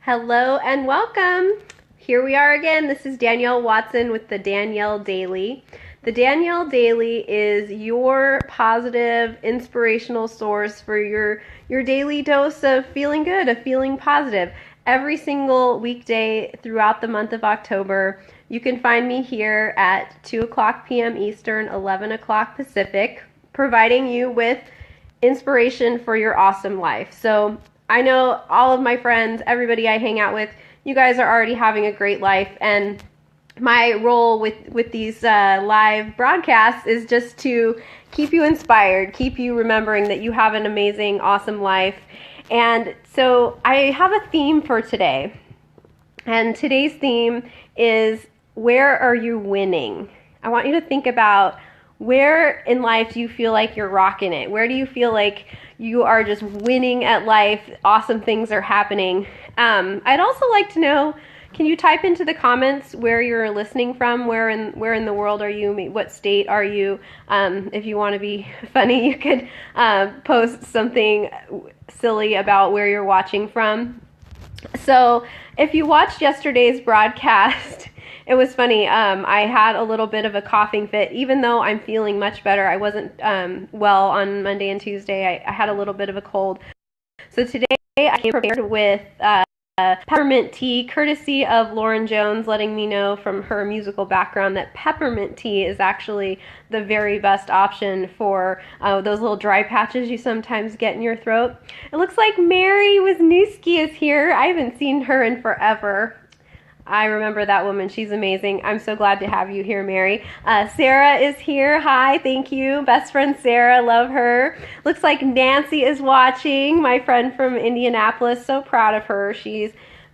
Hello and welcome. Here we are again. This is Danielle Watson with the Danielle Daily. The Danielle Daily is your positive, inspirational source for your daily dose of feeling good, of feeling positive. Every single weekday throughout the month of October, you can find me here at 2 o'clock p.m. Eastern, 11 o'clock Pacific, providing you with inspiration for your awesome life. So I know all of my friends, everybody I hang out with, you guys are already having a great life, and my role with these live broadcasts is just to keep you inspired, keep you remembering that you have an amazing, awesome life. And so I have a theme for today, and today's theme is, where are you winning? I want you to think about, where in life do you feel like you're rocking it? Where do you feel like you are just winning at life? Awesome things are happening. I'd also like to know, can you type into the comments where you're listening from? Where in the world are you? What state are you? If you want to be funny, you could post something silly about where you're watching from. So if you watched yesterday's broadcast, it was funny. I had a little bit of a coughing fit, even though I'm feeling much better. I wasn't well on Monday and Tuesday. I had a little bit of a cold. So today I came prepared with peppermint tea, courtesy of Lauren Jones, letting me know from her musical background that peppermint tea is actually the very best option for those little dry patches you sometimes get in your throat. It looks like Mary Wisniewski is here. I haven't seen her in forever. I remember that woman. She's amazing. I'm so glad to have you here, Mary. Sarah is here. Hi, thank you. Best friend Sarah, love her. Looks like Nancy is watching, my friend from Indianapolis. So proud of her.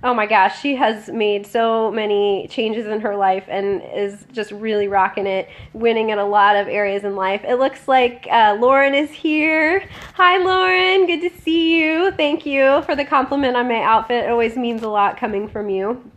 Oh my gosh, she has made so many changes in her life and is just really rocking it, winning in a lot of areas in life. It looks like Lauren is here. Hi, Lauren. Good to see you. Thank you for the compliment on my outfit. It always means a lot coming from you.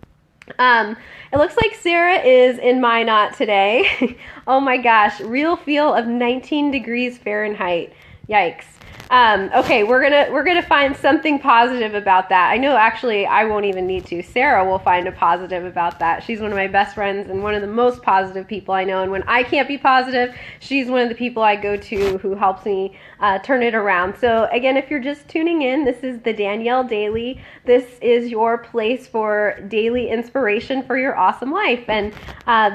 It looks like Sarah is in Minot today. Oh my gosh, real feel of 19 degrees Fahrenheit. Yikes. Okay, we're gonna find something positive about that. I know, actually, I won't even need to. Sarah will find a positive about that. She's one of my best friends and one of the most positive people I know. And when I can't be positive, she's one of the people I go to who helps me turn it around. So again, if you're just tuning in, this is the Danielle Daily. This is your place for daily inspiration for your awesome life. And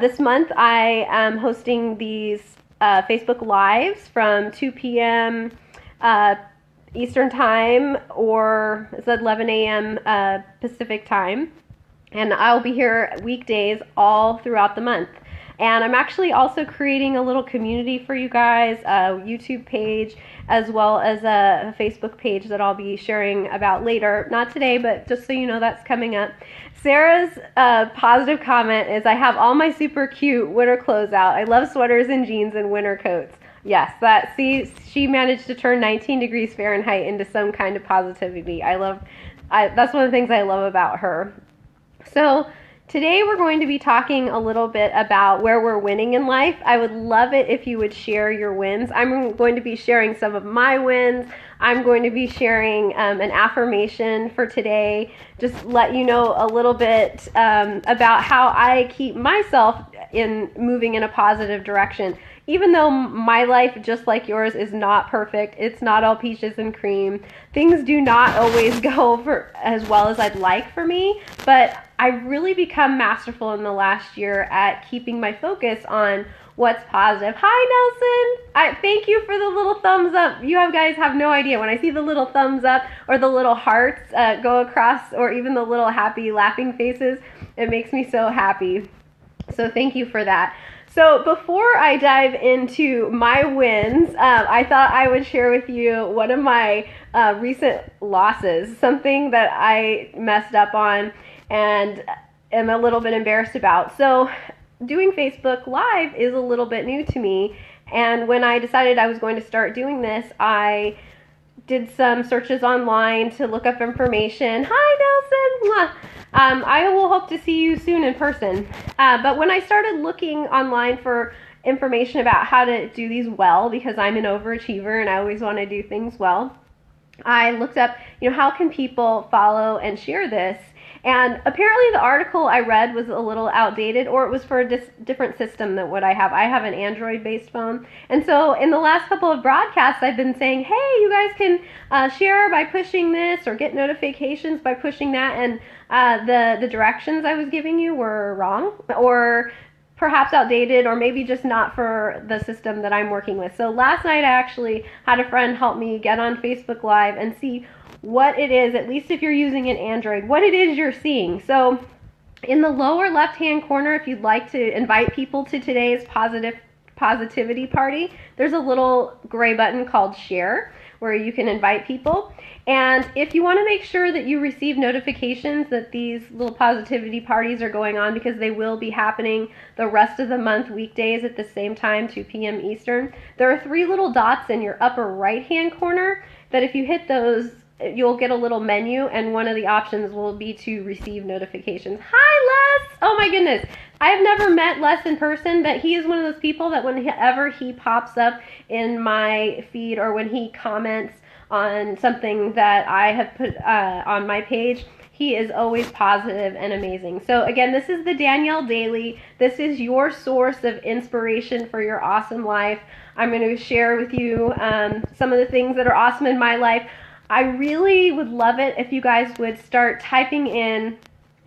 this month I am hosting these Facebook Lives from 2 p.m. Eastern time, or it's 11 a.m. Pacific time, and I'll be here weekdays all throughout the month. And I'm actually also creating a little community for you guys, a YouTube page, as well as a Facebook page that I'll be sharing about later. Not today, but just so you know, that's coming up. Sarah's positive comment is, I have all my super cute winter clothes out. I love sweaters and jeans and winter coats. Yes, she managed to turn 19 degrees Fahrenheit into some kind of positivity. That's one of the things I love about her. So today we're going to be talking a little bit about where we're winning in life. I would love it if you would share your wins. I'm going to be sharing some of my wins. I'm going to be sharing an affirmation for today. Just let you know a little bit about how I keep myself moving in a positive direction. Even though my life, just like yours, is not perfect, it's not all peaches and cream, things do not always go as well as I'd like for me, but I've really become masterful in the last year at keeping my focus on what's positive. Hi, Nelson! Thank you for the little thumbs up. You guys have no idea. When I see the little thumbs up or the little hearts go across, or even the little happy laughing faces, it makes me so happy. So thank you for that. So before I dive into my wins, I thought I would share with you one of my recent losses, something that I messed up on and am a little bit embarrassed about. So doing Facebook Live is a little bit new to me, and when I decided I was going to start doing this, I did some searches online to look up information. Hi, Nelson! I will hope to see you soon in person. But when I started looking online for information about how to do these well, because I'm an overachiever and I always want to do things well, I looked up, how can people follow and share this? And apparently the article I read was a little outdated, or it was for a different system than what I have. I have an Android-based phone. And so in the last couple of broadcasts, I've been saying, hey, you guys can share by pushing this or get notifications by pushing that. And the directions I was giving you were wrong, or perhaps outdated, or maybe just not for the system that I'm working with. So last night I actually had a friend help me get on Facebook Live and see what it is, at least if you're using an Android, what it is you're seeing. So in the lower left-hand corner, if you'd like to invite people to today's positivity party, there's a little gray button called share where you can invite people. And if you want to make sure that you receive notifications that these little positivity parties are going on, because they will be happening the rest of the month, weekdays at the same time, 2 p.m. Eastern, there are 3 little dots in your upper right-hand corner that if you hit those, you'll get a little menu, and one of the options will be to receive notifications. Hi, Les! Oh my goodness. I've never met Les in person, but he is one of those people that whenever he pops up in my feed or when he comments on something that I have put on my page, he is always positive and amazing. So again, this is the Danielle Daily. This is your source of inspiration for your awesome life. I'm going to share with you some of the things that are awesome in my life. I really would love it if you guys would start typing in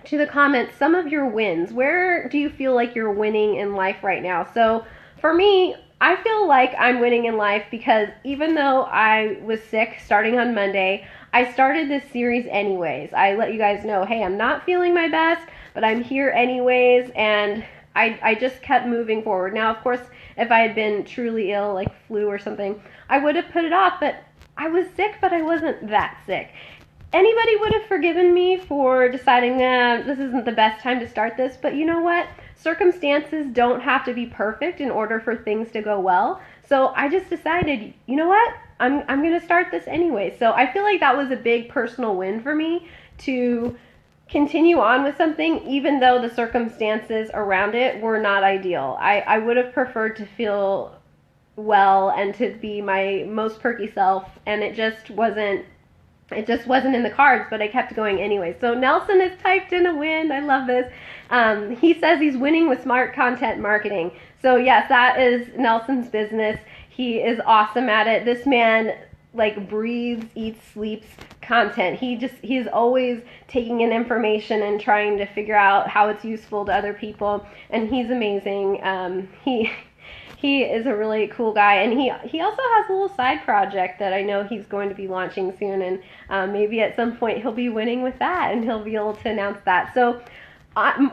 to the comments some of your wins. Where do you feel like you're winning in life right now? So for me, I feel like I'm winning in life because even though I was sick starting on Monday, I started this series anyways. I let you guys know, hey, I'm not feeling my best, but I'm here anyways, and I just kept moving forward. Now, of course, if I had been truly ill, like flu or something, I would have put it off, but I was sick, but I wasn't that sick. Anybody would have forgiven me for deciding, this isn't the best time to start this, but you know what? Circumstances don't have to be perfect in order for things to go well. So I just decided, you know what? I'm going to start this anyway. So I feel like that was a big personal win for me to continue on with something, even though the circumstances around it were not ideal. I would have preferred to feel well and to be my most perky self, and it just wasn't in the cards, but I kept going anyway. So Nelson has typed in a win. I love this. He says he's winning with smart content marketing. So yes, that is Nelson's business. He is awesome at it. This man like breathes, eats, sleeps content. He's always taking in information and trying to figure out how it's useful to other people, and he's amazing. He is a really cool guy, and he also has a little side project that I know he's going to be launching soon, and maybe at some point he'll be winning with that, and he'll be able to announce that. So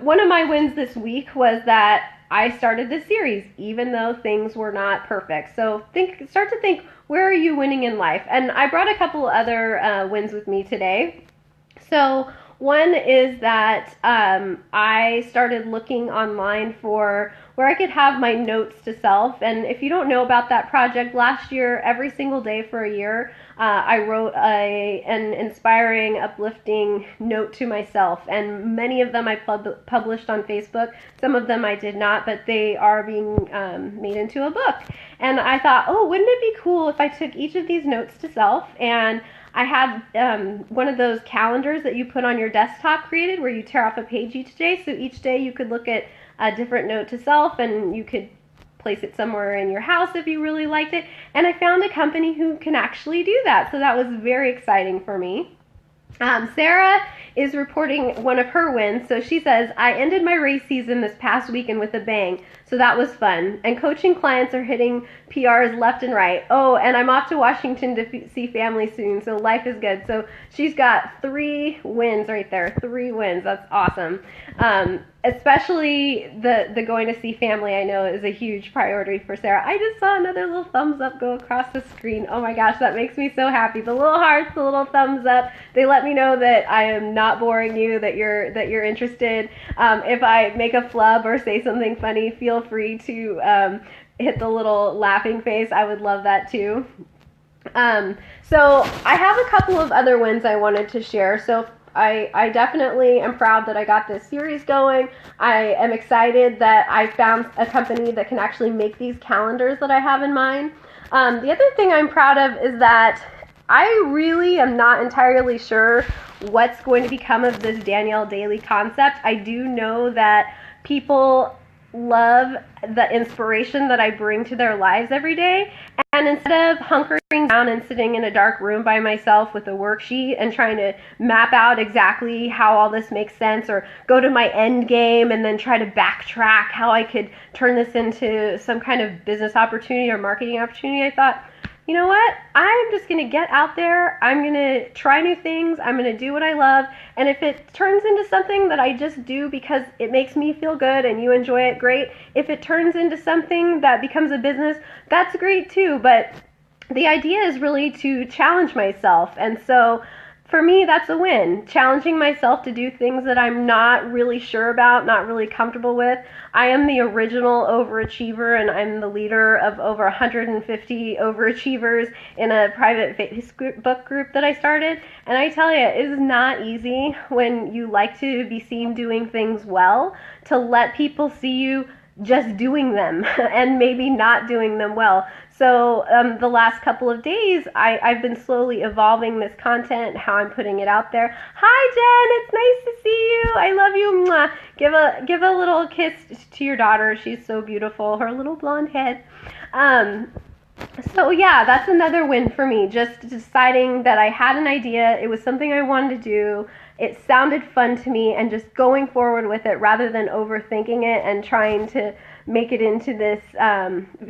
one of my wins this week was that I started this series, even though things were not perfect. So start to think, where are you winning in life? And I brought a couple other wins with me today. So one is that I started looking online for where I could have my notes to self. And if you don't know about that project, last year, every single day for a year, I wrote an inspiring, uplifting note to myself. And many of them I published on Facebook. Some of them I did not, but they are being made into a book. And I thought, oh, wouldn't it be cool if I took each of these notes to self, and I had one of those calendars that you put on your desktop created where you tear off a page each day. So each day you could look at a different note to self, and you could place it somewhere in your house if you really liked it. And I found a company who can actually do that. So that was very exciting for me. Sarah is reporting one of her wins. So she says, I ended my race season this past weekend with a bang. So that was fun. And coaching clients are hitting PRs left and right. Oh, and I'm off to Washington to see family soon. So life is good. So she's got 3 wins right there. 3 wins. That's awesome. Especially the going to see family, I know, is a huge priority for Sarah. I just saw another little thumbs up go across the screen. Oh my gosh, that makes me so happy. The little hearts, the little thumbs up, they let me know that I am not boring you, that you're interested. If I make a flub or say something funny, feel free to hit the little laughing face. I would love that too. So I have a couple of other wins I wanted to share. So I definitely am proud that I got this series going. I am excited that I found a company that can actually make these calendars that I have in mind. The other thing I'm proud of is that I really am not entirely sure what's going to become of this Danielle Daily concept. I do know that people love the inspiration that I bring to their lives every day. And instead of hunkering down and sitting in a dark room by myself with a worksheet and trying to map out exactly how all this makes sense, or go to my end game and then try to backtrack how I could turn this into some kind of business opportunity or marketing opportunity, I thought, you know what? I'm just going to get out there. I'm going to try new things. I'm going to do what I love. And if it turns into something that I just do because it makes me feel good and you enjoy it, great. If it turns into something that becomes a business, that's great too. But the idea is really to challenge myself. And so for me, that's a win. Challenging myself to do things that I'm not really sure about, not really comfortable with. I am the original overachiever, and I'm the leader of over 150 overachievers in a private Facebook group that I started. And I tell you, it is not easy when you like to be seen doing things well to let people see you just doing them and maybe not doing them well. So the last couple of days, I've been slowly evolving this content, how I'm putting it out there. Hi, Jen, it's nice to see you. I love you. Mwah. Give a little kiss to your daughter. She's so beautiful. Her little blonde head. So yeah, that's another win for me. Just deciding that I had an idea. It was something I wanted to do. It sounded fun to me, and just going forward with it rather than overthinking it and trying to make it into this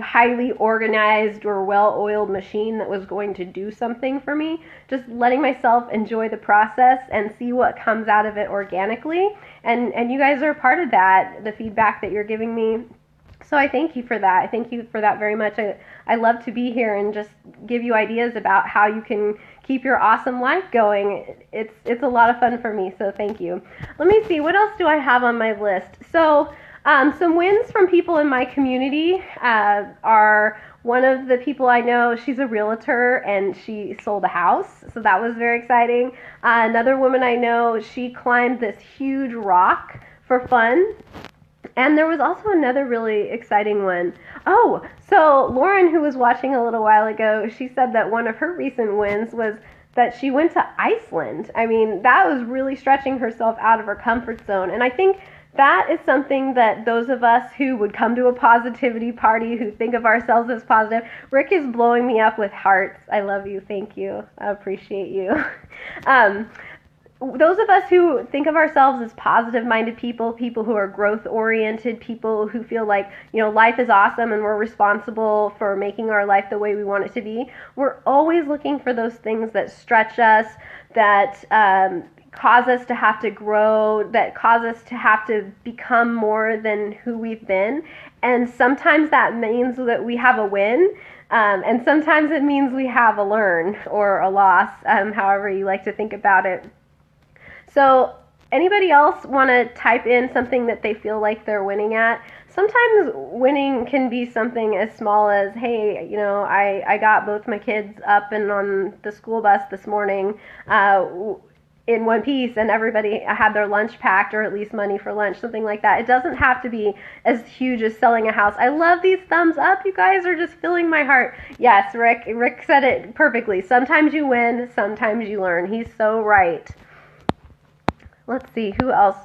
highly organized or well-oiled machine that was going to do something for me. Just letting myself enjoy the process and see what comes out of it organically. And you guys are a part of that, the feedback that you're giving me. So I thank you for that. I thank you for that very much. I love to be here and just give you ideas about how you can keep your awesome life going. It's a lot of fun for me, so thank you. Let me see, what else do I have on my list? So some wins from people in my community are one of the people I know, she's a realtor and she sold a house, so that was very exciting. Another woman I know, she climbed this huge rock for fun. And there was also another really exciting one. Oh, so Lauren, who was watching a little while ago, she said that one of her recent wins was that she went to Iceland. I mean, that was really stretching herself out of her comfort zone. And I think that is something that those of us who would come to a positivity party, who think of ourselves as positive, Rick is blowing me up with hearts. I love you. Thank you. I appreciate you. Those of us who think of ourselves as positive-minded people, people who are growth-oriented, people who feel like, you know, life is awesome and we're responsible for making our life the way we want it to be, we're always looking for those things that stretch us, that cause us to have to grow, that cause us to have to become more than who we've been. And sometimes that means that we have a win. And sometimes it means we have a learn or a loss, however you like to think about it. So anybody else want to type in something that they feel like they're winning at? Sometimes winning can be something as small as, hey, you know, I got both my kids up and on the school bus this morning in one piece, and everybody had their lunch packed, or at least money for lunch, something like that. It doesn't have to be as huge as selling a house. I love these thumbs up. You guys are just filling my heart. Yes, Rick said it perfectly. Sometimes you win, sometimes you learn. He's so right. Let's see, who else?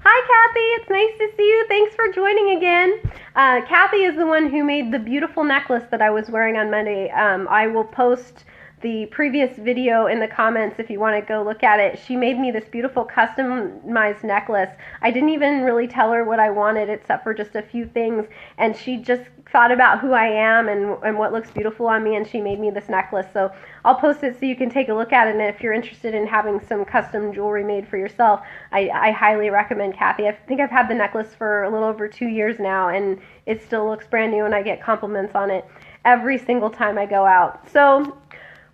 Hi, Kathy. It's nice to see you. Thanks for joining again. Kathy is the one who made the beautiful necklace that I was wearing on Monday. I will post the previous video in the comments if you want to go look at it. She made me this beautiful customized necklace. I didn't even really tell her what I wanted except for just a few things, and she just thought about who I am and what looks beautiful on me, and she made me this necklace. So I'll post it so you can take a look at it, and if you're interested in having some custom jewelry made for yourself, I highly recommend Kathy. I think I've had the necklace for a little over 2 years now, and it still looks brand new, and I get compliments on it every single time I go out. So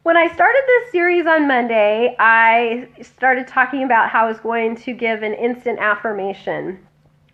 when I started this series on Monday, I started talking about how I was going to give an instant affirmation.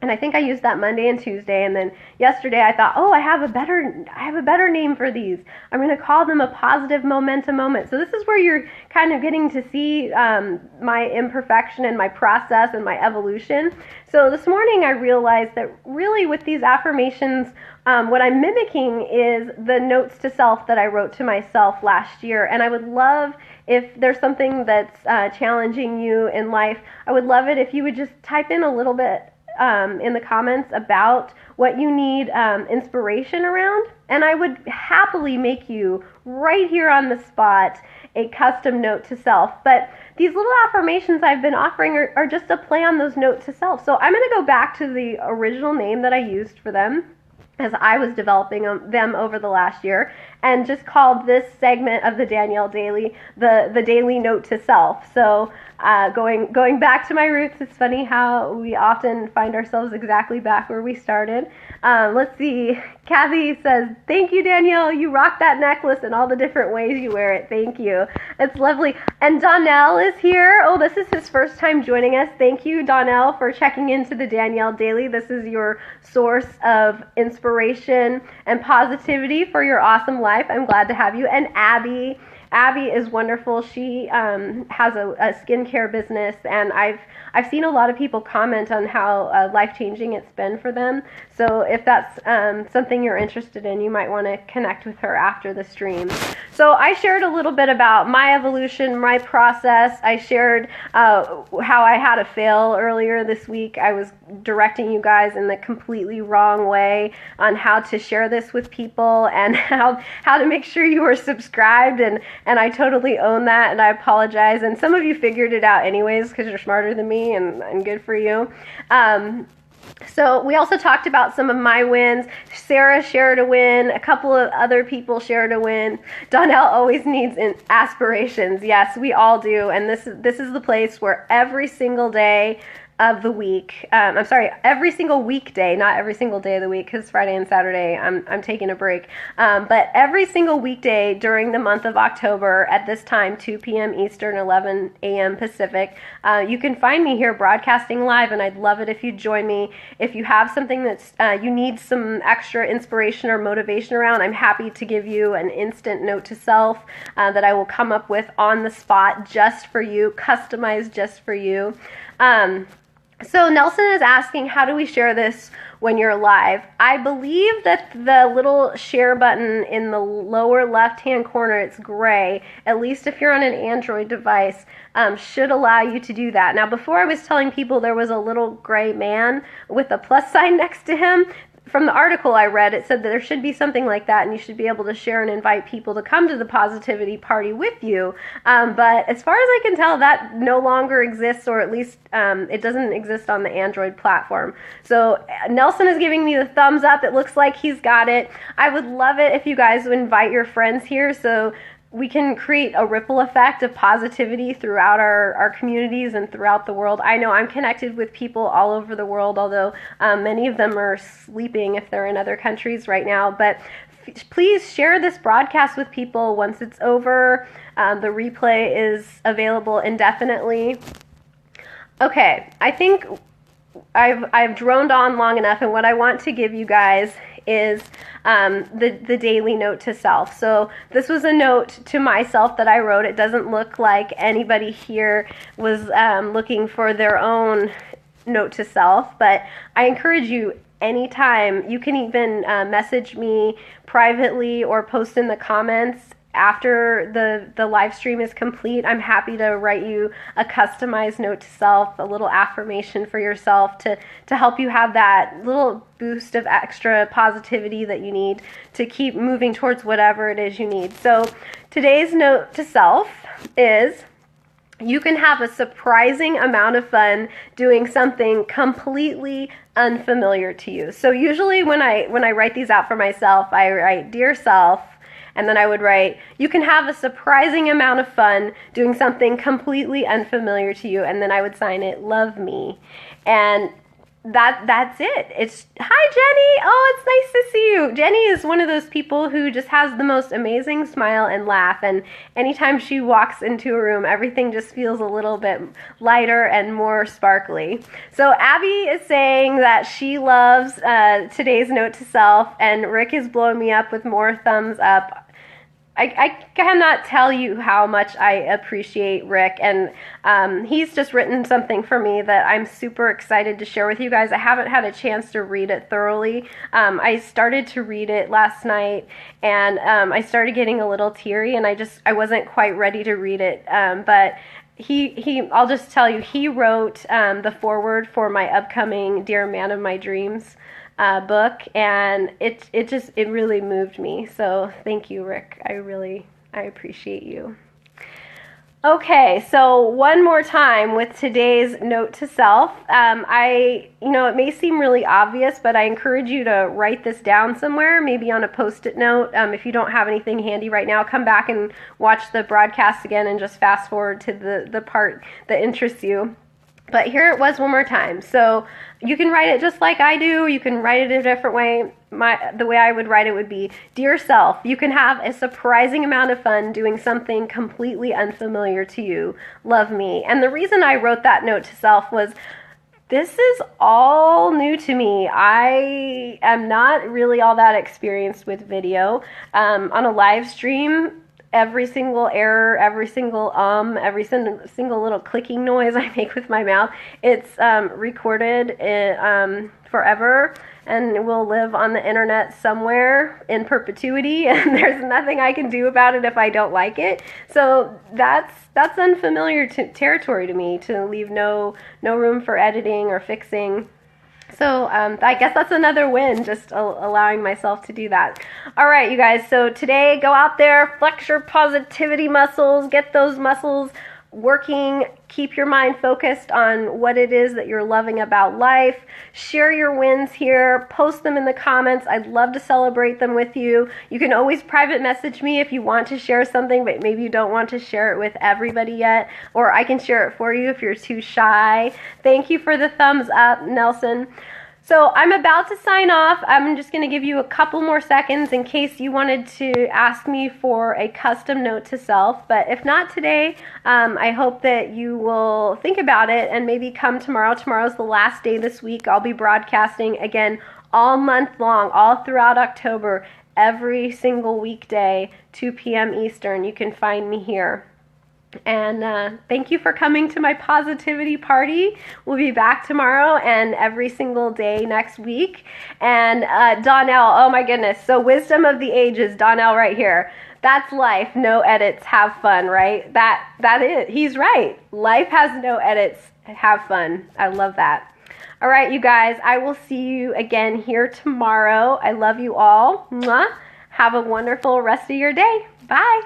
And I think I used that Monday and Tuesday, and then yesterday I thought, oh, I have a better name for these. I'm going to call them a positive momentum moment. So this is where you're kind of getting to see my imperfection and my process and my evolution. So this morning I realized that really with these affirmations, what I'm mimicking is the notes to self that I wrote to myself last year, and I would love if there's something that's challenging you in life, I would love it if you would just type in a little bit in the comments about what you need inspiration around, and I would happily make you right here on the spot a custom note to self. But these little affirmations I've been offering are just a play on those notes to self. So I'm going to go back to the original name that I used for them as I was developing them over the last year, and just called this segment of the Danielle Daily the Daily Note to Self. So going back to my roots, it's funny how we often find ourselves exactly back where we started. Let's see. Kathy says, "Thank you, Danielle. You rock that necklace in all the different ways you wear it. Thank you. It's lovely." And Danielle is here. Oh, this is his first time joining us. Thank you, Danielle, for checking into the Danielle Daily. This is your source of inspiration and positivity for your awesome life. I'm glad to have you. And Abby is wonderful. She has a skincare business, and I've seen a lot of people comment on how life-changing it's been for them. So if that's something you're interested in, you might want to connect with her after the stream. So I shared a little bit about my evolution, my process. I shared how I had a fail earlier this week. I was directing you guys in the completely wrong way on how to share this with people and how to make sure you were subscribed, and I totally own that, and I apologize. And some of you figured it out anyways because you're smarter than me, and good for you. So we also talked about some of my wins. Sarah shared a win. A couple of other people shared a win. Danielle always needs aspirations. Yes, we all do. And this is the place where every single day of the week, every single weekday, not every single day of the week, because Friday and Saturday I'm taking a break, but every single weekday during the month of October at this time, 2 p.m. Eastern, 11 a.m. Pacific, you can find me here broadcasting live, and I'd love it if you join me. If you have something that's you need some extra inspiration or motivation around, I'm happy to give you an instant note to self that I will come up with on the spot just for you, customized just for you. So Nelson is asking, how do we share this when you're live? I believe that the little share button in the lower left-hand corner, it's gray, at least if you're on an Android device, should allow you to do that. Now, before I was telling people there was a little gray man with a plus sign next to him. From the article I read, it said that there should be something like that, and you should be able to share and invite people to come to the positivity party with you. But as far as I can tell, that no longer exists, or at least it doesn't exist on the Android platform. So Nelson is giving me the thumbs up. It looks like he's got it. I would love it if you guys would invite your friends here so we can create a ripple effect of positivity throughout our communities and throughout the world. I know I'm connected with people all over the world, although many of them are sleeping if they're in other countries right now. But please share this broadcast with people once it's over. The replay is available indefinitely. Okay, I think I've droned on long enough, and what I want to give you guys is the daily note to self. So this was a note to myself that I wrote. It doesn't look like anybody here was looking for their own note to self, but I encourage you anytime. You can even message me privately or post in the comments after the live stream is complete. I'm happy to write you a customized note to self, a little affirmation for yourself to help you have that little boost of extra positivity that you need to keep moving towards whatever it is you need. So today's note to self is: you can have a surprising amount of fun doing something completely unfamiliar to you. So usually when I write these out for myself, I write, "Dear self," and then I would write, "You can have a surprising amount of fun doing something completely unfamiliar to you," and then I would sign it, "Love me." And that's it. It's, "Hi Jenny, oh, it's nice to see you." Jenny is one of those people who just has the most amazing smile and laugh, and anytime she walks into a room, everything just feels a little bit lighter and more sparkly. So Abby is saying that she loves today's note to self, and Rick is blowing me up with more thumbs up. I cannot tell you how much I appreciate Rick, and he's just written something for me that I'm super excited to share with you guys. I haven't had a chance to read it thoroughly. I started to read it last night, and I started getting a little teary, and I wasn't quite ready to read it, but I'll just tell you, he wrote the foreword for my upcoming Dear Man of My Dreams book, and it really moved me. So thank you, Rick. I appreciate you. Okay, so one more time with today's note to self. It may seem really obvious, but I encourage you to write this down somewhere, maybe on a Post-it note. If you don't have anything handy right now, come back and watch the broadcast again and just fast forward to the part that interests you. But here it was one more time. So you can write it just like I do. You can write it a different way. The way I would write it would be, Dear Self, you can have a surprising amount of fun doing something completely unfamiliar to you. Love me. And the reason I wrote that note to self was, this is all new to me. I am not really all that experienced with video. On a live stream, every single error, every single every single little clicking noise I make with my mouth, it's recorded forever and will live on the internet somewhere in perpetuity, and there's nothing I can do about it if I don't like it. So that's unfamiliar territory to me, to leave no room for editing or fixing. So I guess that's another win, just allowing myself to do that. All right, you guys, so today, go out there, flex your positivity muscles, get those muscles working, keep your mind focused on what it is that you're loving about life. Share your wins here, post them in the comments. I'd love to celebrate them with you. You can always private message me if you want to share something, but maybe you don't want to share it with everybody yet, or I can share it for you if you're too shy. Thank you for the thumbs up, Nelson. So I'm about to sign off. I'm just going to give you a couple more seconds in case you wanted to ask me for a custom note to self. But if not today, I hope that you will think about it and maybe come tomorrow. Tomorrow's the last day this week. I'll be broadcasting again all month long, all throughout October, every single weekday, 2 p.m. Eastern. You can find me here. And thank you for coming to my positivity party. We'll be back tomorrow and every single day next week. And Danielle, oh my goodness. So wisdom of the ages, Danielle right here. That's life. No edits. Have fun, right? That is. He's right. Life has no edits. Have fun. I love that. All right, you guys. I will see you again here tomorrow. I love you all. Mwah. Have a wonderful rest of your day. Bye.